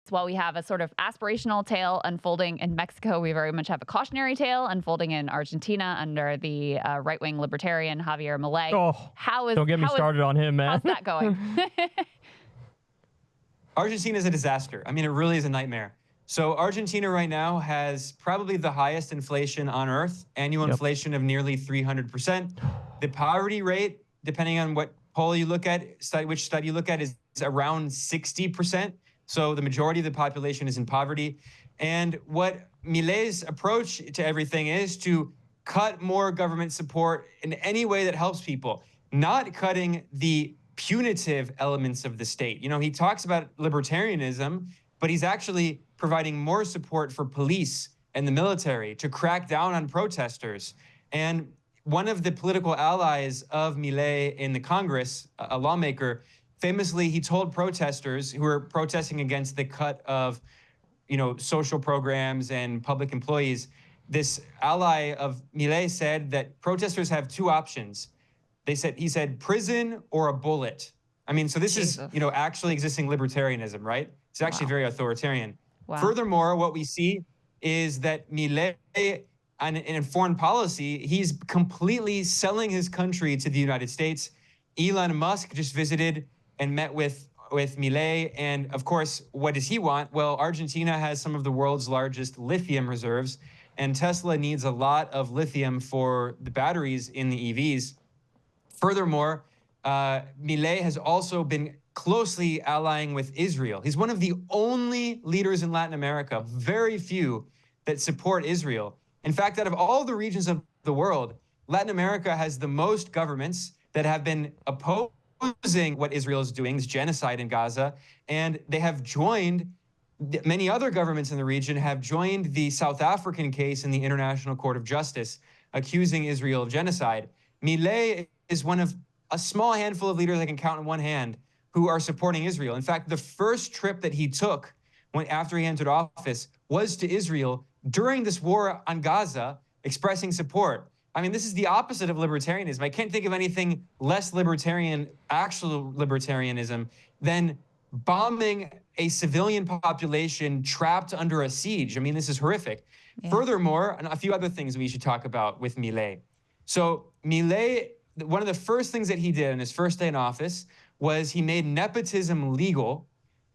While we have a sort of aspirational tale unfolding in Mexico, we very much have a cautionary tale unfolding in Argentina under the right-wing libertarian Javier Milei. Oh, How is don't get me started on him, man. how's that going? Argentina is a disaster. I mean, it really is a nightmare. So Argentina right now has probably the highest inflation on earth, annual inflation of nearly 300%. The poverty rate, depending on what poll you look at, which study you look at, is around 60%. So the majority of the population is in poverty. And what Milei's approach to everything is to cut more government support in any way that helps people, not cutting the punitive elements of the state. You know, he talks about libertarianism, but he's actually providing more support for police and the military to crack down on protesters. And one of the political allies of Milei in the Congress, a lawmaker, famously, he told protesters who were protesting against the cut of, social programs and public employees, this ally of Milei said that protesters have two options. He said prison or a bullet. I mean, so this is, actually existing libertarianism, right? It's actually very authoritarian. Wow. Furthermore, what we see is that Milei, in foreign policy, he's completely selling his country to the United States. Elon Musk just visited and met with Milei. And of course, what does he want? Well, Argentina has some of the world's largest lithium reserves, and Tesla needs a lot of lithium for the batteries in the EVs. Furthermore, Milei has also been closely allying with Israel. He's one of the only leaders in Latin America, very few, that support Israel. In fact, out of all the regions of the world, Latin America has the most governments that have been opposing what Israel is doing, this genocide in Gaza, and they have joined, many other governments in the region have joined the South African case in the International Court of Justice, accusing Israel of genocide. Milei is one of a small handful of leaders I can count on one hand who are supporting Israel. In fact, the first trip that he took after he entered office was to Israel during this war on Gaza, expressing support. I mean, this is the opposite of libertarianism. I can't think of anything less libertarian, actual libertarianism, than bombing a civilian population trapped under a siege. I mean, this is horrific. Yeah. Furthermore, and a few other things we should talk about with Milei. So Milei, one of the first things that he did in his first day in office was he made nepotism legal.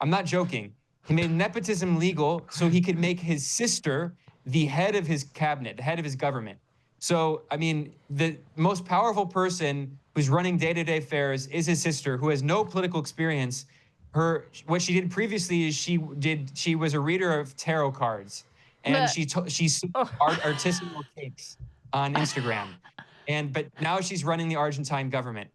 I'm not joking. He made nepotism legal so he could make his sister the head of his cabinet, the head of his government. So, I mean, the most powerful person who's running day-to-day affairs is his sister, who has no political experience. What she did previously is she was a reader of tarot cards, and she sold artisanal cakes on Instagram. But now she's running the Argentine government.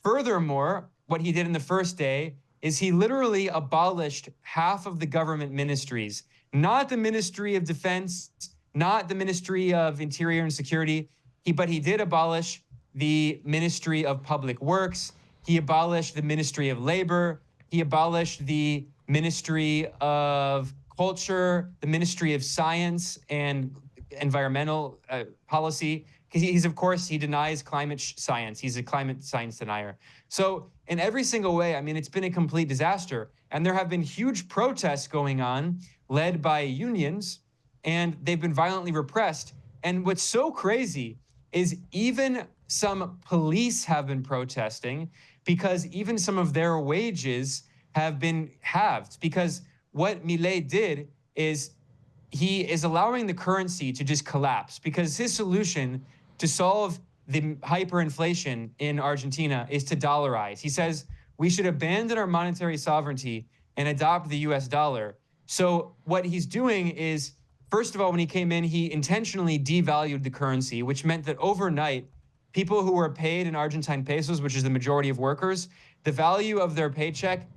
Furthermore, what he did in the first day is he literally abolished half of the government ministries, not the Ministry of Defense, not the Ministry of Interior and Security, but he did abolish the Ministry of Public Works. He abolished the Ministry of Labor. He abolished the Ministry of Culture, the Ministry of Science and Environmental Policy. Because he denies climate science. He's a climate science denier. So in every single way, I mean, it's been a complete disaster. And there have been huge protests going on led by unions, and they've been violently repressed. And what's so crazy is even some police have been protesting because even some of their wages have been halved. Because what Milei did is he is allowing the currency to just collapse, because his solution to solve the hyperinflation in Argentina is to dollarize. He says we should abandon our monetary sovereignty and adopt the US dollar. So what he's doing is, first of all, when he came in, he intentionally devalued the currency, which meant that overnight, people who were paid in Argentine pesos, which is the majority of workers, the value of their paycheck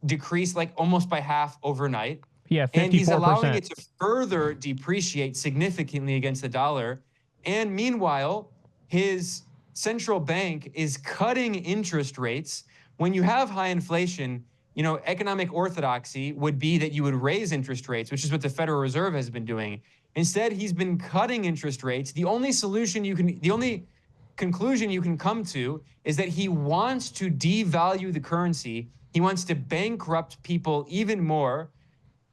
decreased like almost by half overnight. Yeah, 54%. And he's allowing it to further depreciate significantly against the dollar. And meanwhile, his central bank is cutting interest rates. When you have high inflation, economic orthodoxy would be that you would raise interest rates, which is what the Federal Reserve has been doing. Instead, he's been cutting interest rates. The only conclusion you can come to is that he wants to devalue the currency. He wants to bankrupt people even more.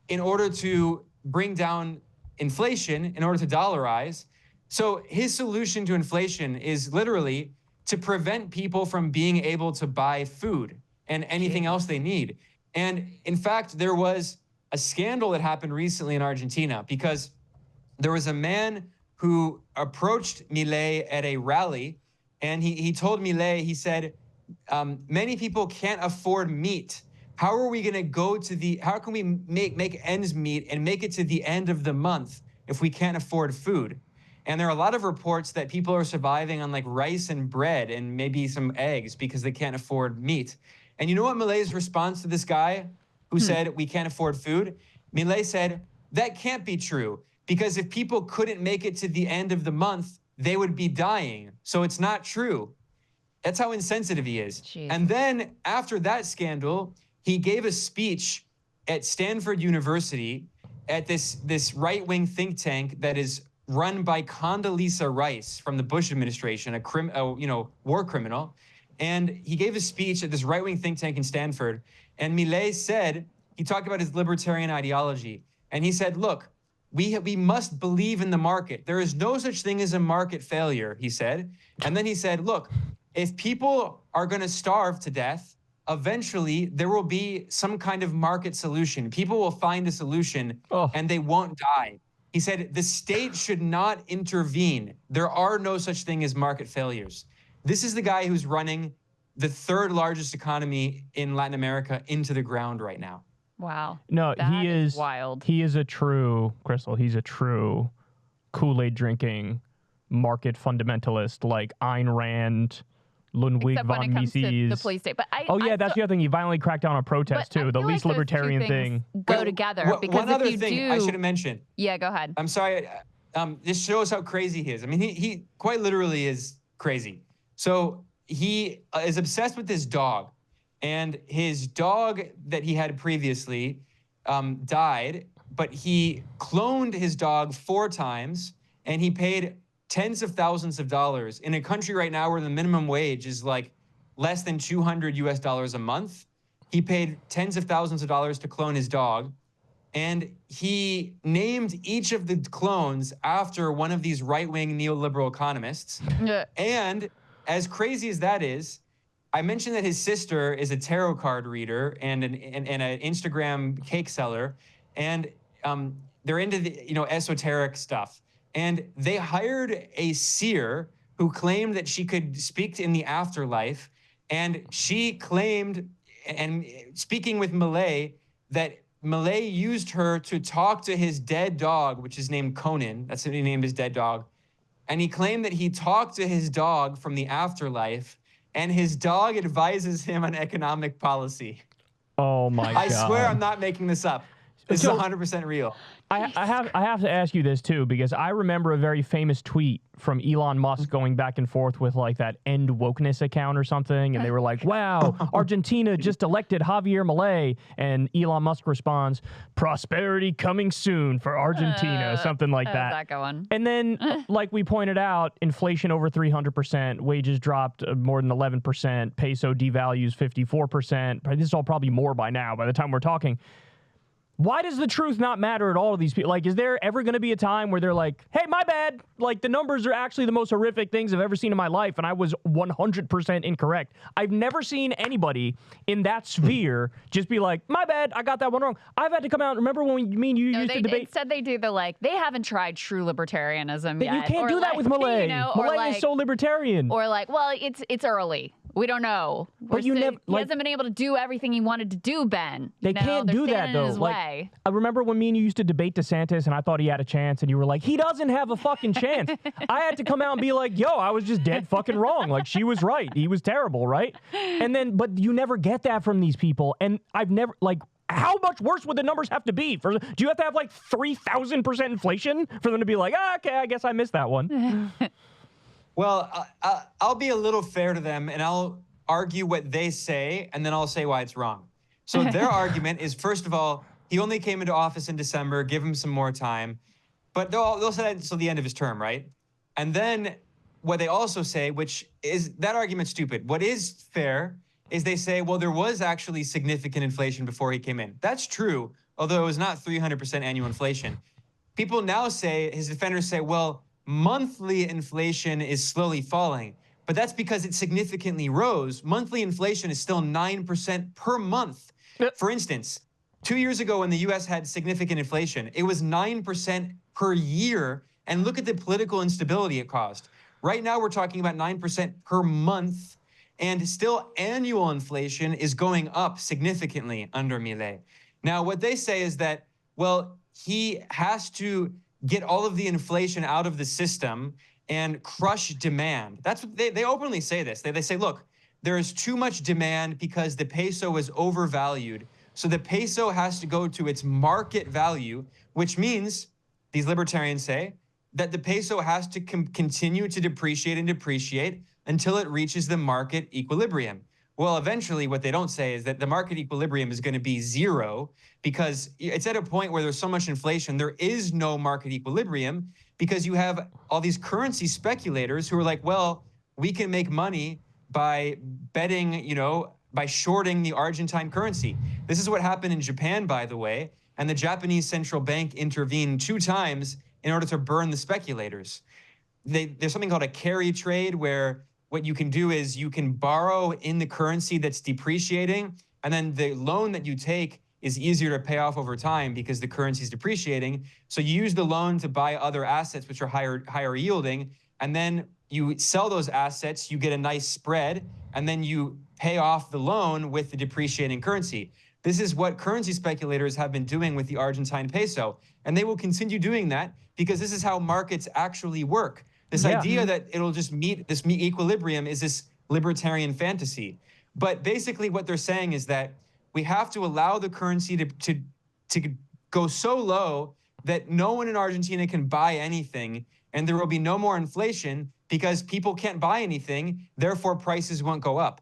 in order to bring down inflation, in order to dollarize. So his solution to inflation is literally to prevent people from being able to buy food and anything else they need. And in fact, there was a scandal that happened recently in Argentina because there was a man who approached Milei at a rally, and he told Milei, he said, many people can't afford meat. How are we going to go to how can we make ends meet and make it to the end of the month if we can't afford food? And there are a lot of reports that people are surviving on like rice and bread and maybe some eggs because they can't afford meat. And you know what Milei's response to this guy who said we can't afford food? Milei said, that can't be true, because if people couldn't make it to the end of the month, they would be dying. So it's not true. That's how insensitive he is. Jeez. And then after that scandal, he gave a speech at Stanford University at this right-wing think tank that is run by Condoleezza Rice from the Bush administration, a war criminal. And he gave a speech at this right-wing think tank in Stanford. And Milei said, he talked about his libertarian ideology. And he said, look, we must believe in the market. There is no such thing as a market failure, he said. And then he said, look, if people are going to starve to death, eventually there will be some kind of market solution. People will find a solution and they won't die. He said, the state should not intervene. There are no such thing as market failures. This is the guy who's running the third largest economy in Latin America into the ground right now. Wow. No, he is wild. He is a true, Crystal, he's a true Kool-Aid drinking market fundamentalist like Ayn Rand, Ludwig Except when von it comes to Mises. the police state. But that's the other thing. He violently cracked down on protests too. The least libertarian thing. Go together. Because one other if you thing I should have mentioned. Yeah, go ahead. I'm sorry. This shows how crazy he is. I mean, he quite literally is crazy. So he is obsessed with his dog, and his dog that he had previously died, but he cloned his dog 4 times, and he paid tens of thousands of dollars in a country right now where the minimum wage is like less than $200 a month. He paid tens of thousands of dollars to clone his dog. And he named each of the clones after one of these right-wing neoliberal economists. And as crazy as that is, I mentioned that his sister is a tarot card reader and an Instagram cake seller. And they're into the esoteric stuff. And they hired a seer who claimed that she could speak in the afterlife. And she claimed, and speaking with Milei, that Milei used her to talk to his dead dog, which is named Conan. That's what he named his dead dog. And he claimed that he talked to his dog from the afterlife, and his dog advises him on economic policy. Oh my God. I swear I'm not making this up. This is 100% real. I have to ask you this too, because I remember a very famous tweet from Elon Musk going back and forth with like that End Wokeness account or something, and they were like, wow, Argentina just elected Javier Milei, and Elon Musk responds, prosperity coming soon for Argentina, something like that. How's that going? And then, like we pointed out, inflation over 300%, wages dropped more than 11%, peso devalues 54%. This is all probably more by now, by the time we're talking. Why does the truth not matter at all to these people? Like, is there ever going to be a time where they're like, hey, my bad. Like, the numbers are actually the most horrific things I've ever seen in my life, and I was 100% incorrect. I've never seen anybody in that sphere just be like, my bad, I got that one wrong. I've had to come out. Remember when you used to debate? Instead, they do they haven't tried true libertarianism yet. You can't do that with Milei. Milei is so libertarian. Or like, well, it's early. We don't know. But he hasn't been able to do everything he wanted to do, Ben. They can't do that, though. Like, I remember when me and you used to debate DeSantis, and I thought he had a chance, and you were like, he doesn't have a fucking chance. I had to come out and be like, yo, I was just dead fucking wrong. Like, she was right. He was terrible, right? And then, but you never get that from these people. And I've never, like, how much worse would the numbers have to be? Do you have to have, like, 3,000% inflation for them to be like, okay, I guess I missed that one? Well, I'll be a little fair to them, and I'll argue what they say, and then I'll say why it's wrong. So their argument is, first of all, he only came into office in December, give him some more time. But they'll say that until the end of his term, right? And then what they also say, which is that argument's stupid. What is fair is they say, well, there was actually significant inflation before he came in. That's true. although it was not 300% annual inflation. People now say, his defenders say, well, monthly inflation is slowly falling, but that's because it significantly rose. Monthly inflation is still 9% per month. For instance, 2 years ago when the US had significant inflation, it was 9% per year. And look at the political instability it caused. Right now, we're talking about 9% per month, and still annual inflation is going up significantly under Milei. Now, what they say is that, well, he has to get all of the inflation out of the system and crush demand. That's what they openly say this. They say, look, there is too much demand because the peso is overvalued. So the peso has to go to its market value, which means, these libertarians say, that the peso has to continue to depreciate and depreciate until it reaches the market equilibrium. Well, eventually, what they don't say is that the market equilibrium is going to be zero because it's at a point where there's so much inflation, there is no market equilibrium because you have all these currency speculators who are like, well, we can make money by betting, by shorting the Argentine currency. This is what happened in Japan, by the way, and the Japanese central bank intervened 2 times in order to burn the speculators. There's something called a carry trade where what you can do is you can borrow in the currency that's depreciating, and then the loan that you take is easier to pay off over time because the currency is depreciating. So you use the loan to buy other assets which are higher yielding, and then you sell those assets, you get a nice spread, and then you pay off the loan with the depreciating currency. This is what currency speculators have been doing with the Argentine peso, and they will continue doing that because this is how markets actually work. This idea that it'll just meet equilibrium is this libertarian fantasy. But basically what they're saying is that we have to allow the currency to go so low that no one in Argentina can buy anything, and there will be no more inflation because people can't buy anything, therefore prices won't go up.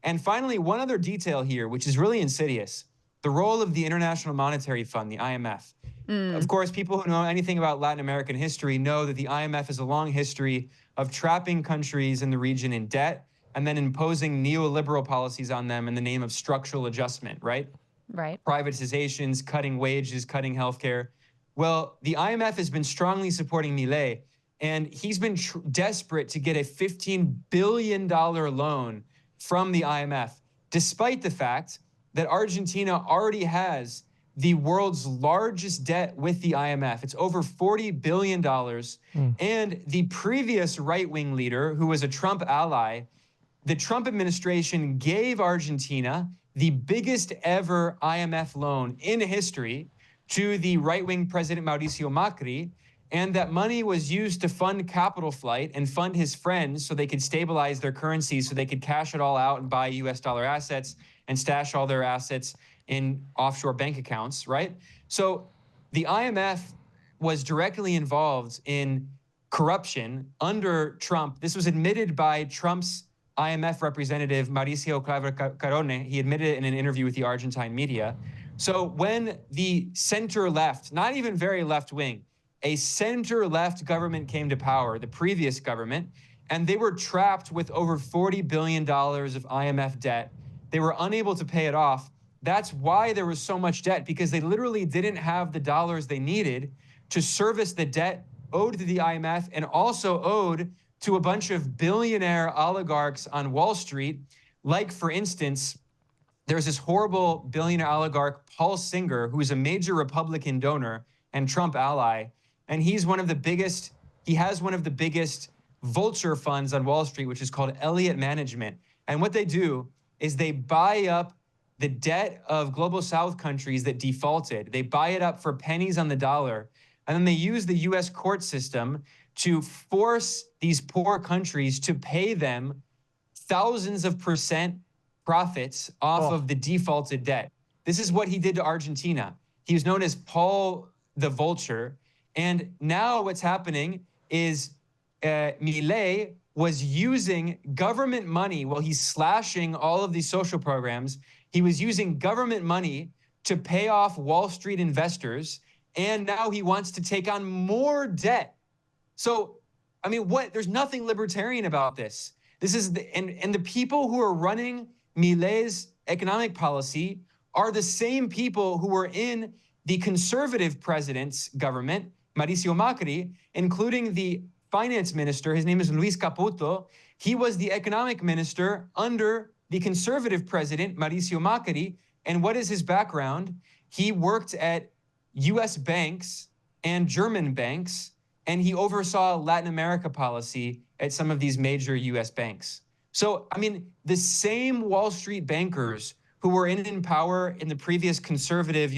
And finally, one other detail here, which is really insidious, the role of the International Monetary Fund, the IMF. Of course, people who know anything about Latin American history know that the IMF has a long history of trapping countries in the region in debt and then imposing neoliberal policies on them in the name of structural adjustment, right? Right. Privatizations, cutting wages, cutting healthcare. Well, the IMF has been strongly supporting Milei, and he's been desperate to get a $15 billion loan from the IMF, despite the fact that Argentina already has the world's largest debt with the IMF. It's over $40 billion. And the previous right-wing leader, who was a Trump ally, the Trump administration gave Argentina the biggest ever IMF loan in history to the right-wing president Mauricio Macri, and that money was used to fund capital flight and fund his friends so they could stabilize their currency, so they could cash it all out and buy US dollar assets and stash all their assets in offshore bank accounts, right? So the IMF was directly involved in corruption under Trump. This was admitted by Trump's IMF representative, Mauricio Carone. He admitted it in an interview with the Argentine media. So when the center-left, not even very left-wing, a center-left government came to power, the previous government, and they were trapped with over $40 billion of IMF debt. They were unable to pay it off. That's why there was so much debt, because they literally didn't have the dollars they needed to service the debt owed to the IMF and also owed to a bunch of billionaire oligarchs on Wall Street. Like, for instance, there's this horrible billionaire oligarch, Paul Singer, who is a major Republican donor and Trump ally. And he's one of the biggest, he has one of the biggest vulture funds on Wall Street, which is called Elliott Management. And what they do is they buy up the debt of global South countries that defaulted. They buy it up for pennies on the dollar. And then they use the US court system to force these poor countries to pay them thousands of percent profits off of the defaulted debt. This is what he did to Argentina. He was known as Paul the Vulture. And now what's happening is Milei was using government money while he's slashing all of these social programs. He was using government money to pay off Wall Street investors. And now he wants to take on more debt. So, I mean, there's nothing libertarian about this. This is and the people who are running Milei's economic policy are the same people who were in the conservative president's government, Mauricio Macri, including the finance minister. His name is Luis Caputo. He was the economic minister under the conservative president, Mauricio Macri. And what is his background? He worked at U.S. banks and German banks, and he oversaw Latin America policy at some of these major U.S. banks. So, I mean, the same Wall Street bankers who were in power in the previous conservative,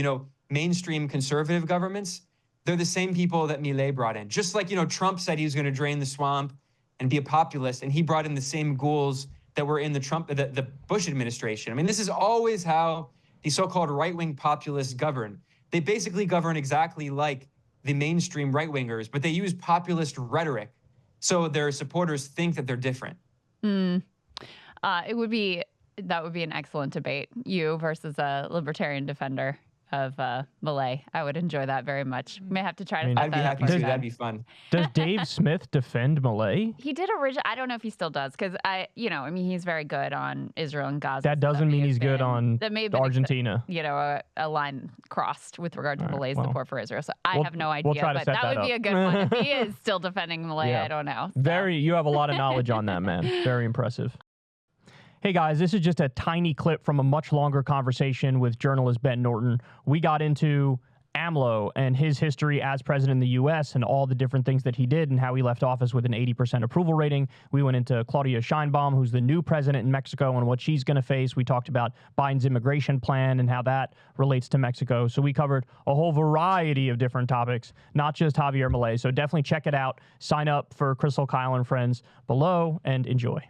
mainstream conservative governments, they're the same people that Milei brought in. Just like, Trump said he was going to drain the swamp and be a populist, and he brought in the same ghouls that were in the Bush administration. I mean, this is always how the so-called right-wing populists govern. They basically govern exactly like the mainstream right-wingers, but they use populist rhetoric so their supporters think that they're different. That would be an excellent debate, you versus a libertarian defender of Milei. I would enjoy that very much. May have to try to set I'd be that happy up to. sometime. That'd be fun. Does Dave Smith defend Milei? He did originally. I don't know if he still does, because he's very good on Israel and Gaza. That doesn't mean he's good on Argentina. A line crossed with regard to Milei's support for Israel. So I have no idea. We'll try to but set that would be up. a good one. If he is still defending Milei, Yeah. I don't know. So. You have a lot of knowledge on that, man. Very impressive. Hey guys, this is just a tiny clip from a much longer conversation with journalist Ben Norton. We got into AMLO and his history as president in the U.S. and all the different things that he did and how he left office with an 80% approval rating. We went into Claudia Sheinbaum, who's the new president in Mexico, and what she's going to face. We talked about Biden's immigration plan and how that relates to Mexico. So we covered a whole variety of different topics, not just Javier Milei. So definitely check it out. Sign up for Crystal, Kyle, and Friends below and enjoy.